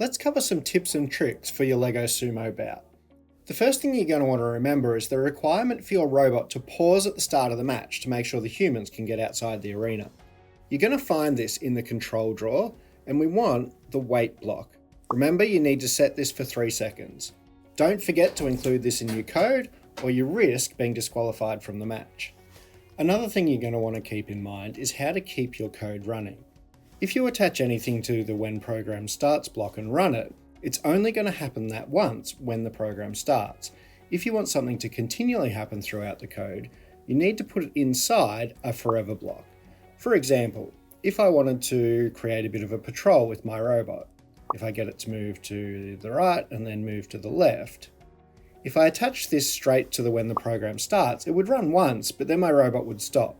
Let's cover some tips and tricks for your LEGO Sumo bout. The first thing you're going to want to remember is the requirement for your robot to pause at the start of the match to make sure the humans can get outside the arena. You're going to find this in the control drawer, and we want the wait block. Remember, you need to set this for 3 seconds. Don't forget to include this in your code, or you risk being disqualified from the match. Another thing you're going to want to keep in mind is how to keep your code running. If you attach anything to the when program starts block and run it, it's only going to happen that once when the program starts. If you want something to continually happen throughout the code, you need to put it inside a forever block. For example, if I wanted to create a bit of a patrol with my robot, if I get it to move to the right and then move to the left, if I attach this straight to the when the program starts, it would run once, but then my robot would stop.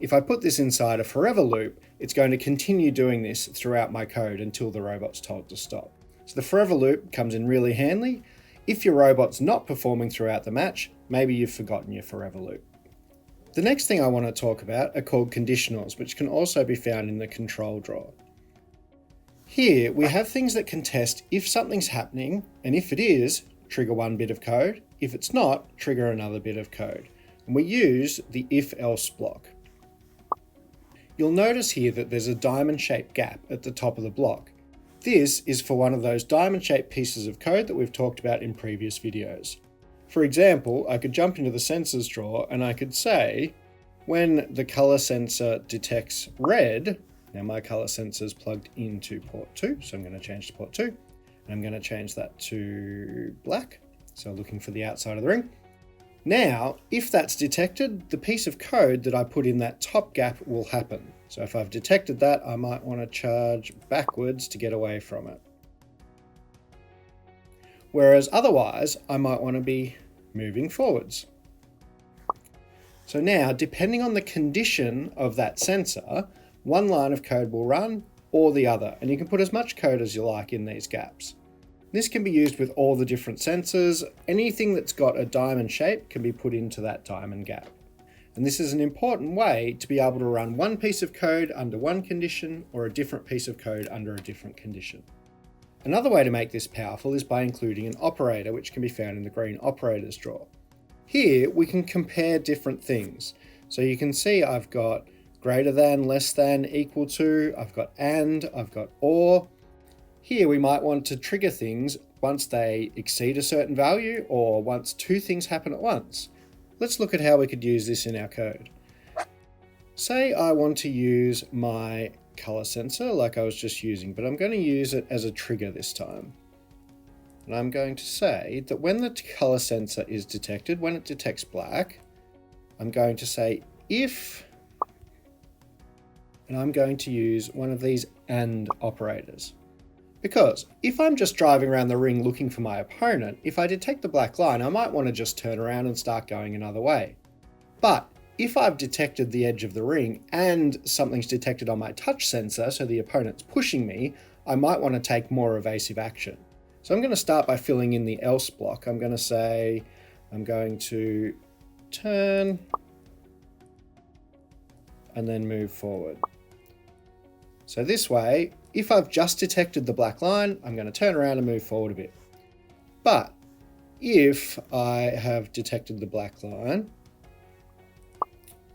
If I put this inside a forever loop, it's going to continue doing this throughout my code until the robot's told to stop. So the forever loop comes in really handy. If your robot's not performing throughout the match, maybe you've forgotten your forever loop. The next thing I want to talk about are called conditionals, which can also be found in the control drawer. Here we have things that can test if something's happening, and if it is, trigger one bit of code. If it's not, trigger another bit of code. And we use the if-else block. You'll notice here that there's a diamond-shaped gap at the top of the block. This is for one of those diamond-shaped pieces of code that we've talked about in previous videos. For example, I could jump into the sensors drawer and I could say, when the color sensor detects red, now my color sensor is plugged into port 2, so I'm going to change to port 2, and I'm going to change that to black, so looking for the outside of the ring. Now, if that's detected, the piece of code that I put in that top gap will happen. So if I've detected that, I might want to charge backwards to get away from it. Whereas otherwise, I might want to be moving forwards. So now, depending on the condition of that sensor, one line of code will run or the other, and you can put as much code as you like in these gaps. This can be used with all the different sensors. Anything that's got a diamond shape can be put into that diamond gap. And this is an important way to be able to run one piece of code under one condition or a different piece of code under a different condition. Another way to make this powerful is by including an operator, which can be found in the green operators drawer. Here we can compare different things. So you can see I've got greater than, less than, equal to, I've got and, I've got or. Here we might want to trigger things once they exceed a certain value or once two things happen at once. Let's look at how we could use this in our code. Say I want to use my color sensor like I was just using, but I'm going to use it as a trigger this time. And I'm going to say that when the color sensor is detected, when it detects black, I'm going to say if, and I'm going to use one of these AND operators. Because if I'm just driving around the ring looking for my opponent, if I detect the black line, I might want to just turn around and start going another way. But if I've detected the edge of the ring and something's detected on my touch sensor, so the opponent's pushing me, I might want to take more evasive action. So I'm going to start by filling in the else block. I'm going to say, I'm going to turn and then move forward. So this way, if I've just detected the black line, I'm going to turn around and move forward a bit. But if I have detected the black line,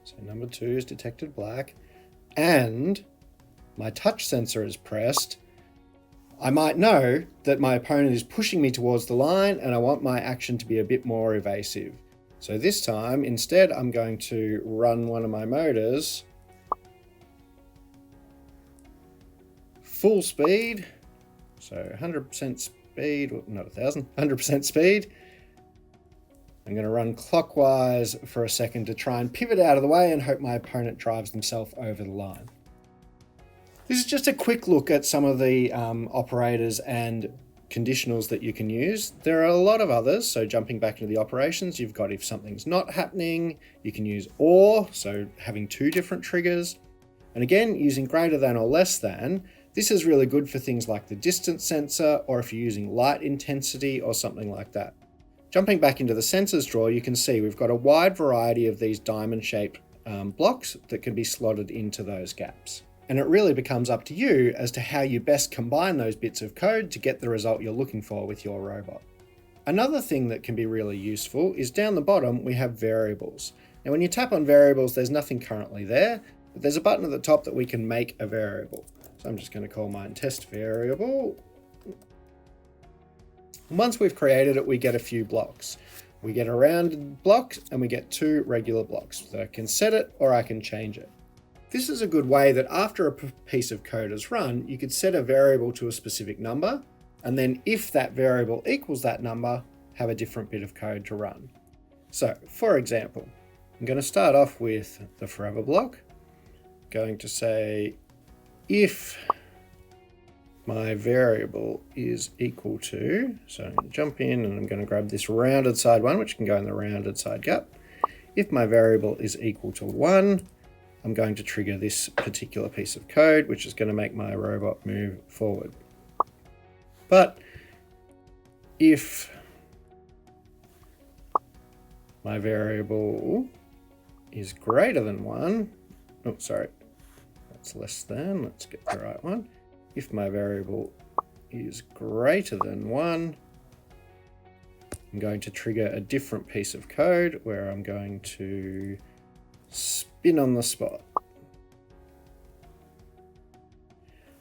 so number 2 is detected black, and my touch sensor is pressed, I might know that my opponent is pushing me towards the line and I want my action to be a bit more evasive. So this time, instead, I'm going to run one of my motors full speed, so 100% speed, well, not 1,000, 100% speed. I'm going to run clockwise for a second to try and pivot out of the way and hope my opponent drives themselves over the line. This is just a quick look at some of the operators and conditionals that you can use. There are a lot of others, so jumping back into the operations, you've got if something's not happening, you can use or, so having 2 different triggers. And again, using greater than or less than, this is really good for things like the distance sensor or if you're using light intensity or something like that. Jumping back into the sensors drawer, you can see we've got a wide variety of these diamond-shaped blocks that can be slotted into those gaps. And it really becomes up to you as to how you best combine those bits of code to get the result you're looking for with your robot. Another thing that can be really useful is down the bottom we have variables. Now when you tap on variables, there's nothing currently there, but there's a button at the top that we can make a variable. So I'm just going to call mine test variable. And once we've created it, we get a few blocks. We get a rounded block and we get 2 regular blocks. So I can set it or I can change it. This is a good way that after a piece of code is run, you could set a variable to a specific number, and then if that variable equals that number, have a different bit of code to run. So for example, I'm going to start off with the forever block. I'm going to say if my variable is equal to, so I'm going to jump in and I'm going to grab this rounded side one, which can go in the rounded side gap. If my variable is equal to 1, I'm going to trigger this particular piece of code, which is going to make my robot move forward. But if my variable is greater than 1, oh, sorry, that's less than, let's get the right one. If my variable is greater than 1, I'm going to trigger a different piece of code where I'm going to spin on the spot.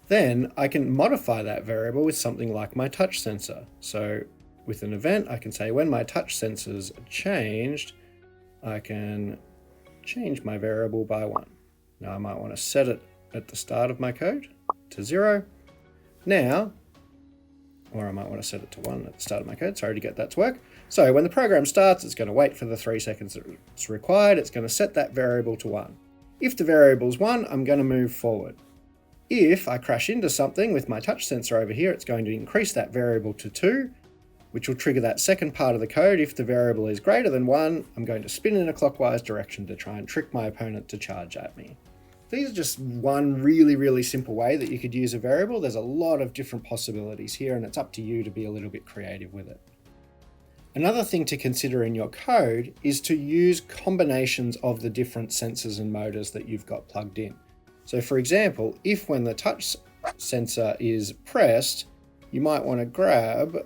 Then I can modify that variable with something like my touch sensor. So with an event, I can say when my touch sensors are changed, I can change my variable by 1. Now I might want to set it at the start of my code to 0. Now, or I might want to set it to 1 at the start of my code, sorry, to get that to work. So when the program starts, it's going to wait for the 3 seconds that it's required. It's going to set that variable to 1. If the variable is 1, I'm going to move forward. If I crash into something with my touch sensor over here, it's going to increase that variable to 2, which will trigger that second part of the code. If the variable is greater than 1, I'm going to spin in a clockwise direction to try and trick my opponent to charge at me. These are just one really simple way that you could use a variable. There's a lot of different possibilities here, and it's up to you to be a little bit creative with it. Another thing to consider in your code is to use combinations of the different sensors and motors that you've got plugged in. So for example, if when the touch sensor is pressed, you might want to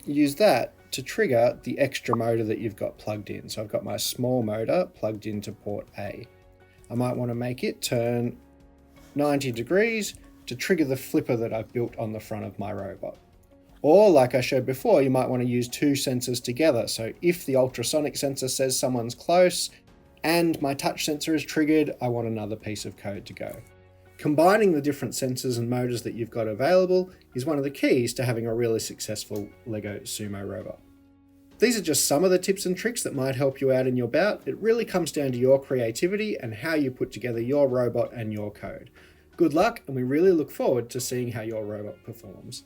use that to trigger the extra motor that you've got plugged in. So I've got my small motor plugged into port A. I might want to make it turn 90 degrees to trigger the flipper that I've built on the front of my robot. Or like I showed before, you might want to use 2 sensors together. So if the ultrasonic sensor says someone's close and my touch sensor is triggered, I want another piece of code to go. Combining the different sensors and motors that you've got available is one of the keys to having a really successful LEGO Sumo robot. These are just some of the tips and tricks that might help you out in your bout. It really comes down to your creativity and how you put together your robot and your code. Good luck, and we really look forward to seeing how your robot performs.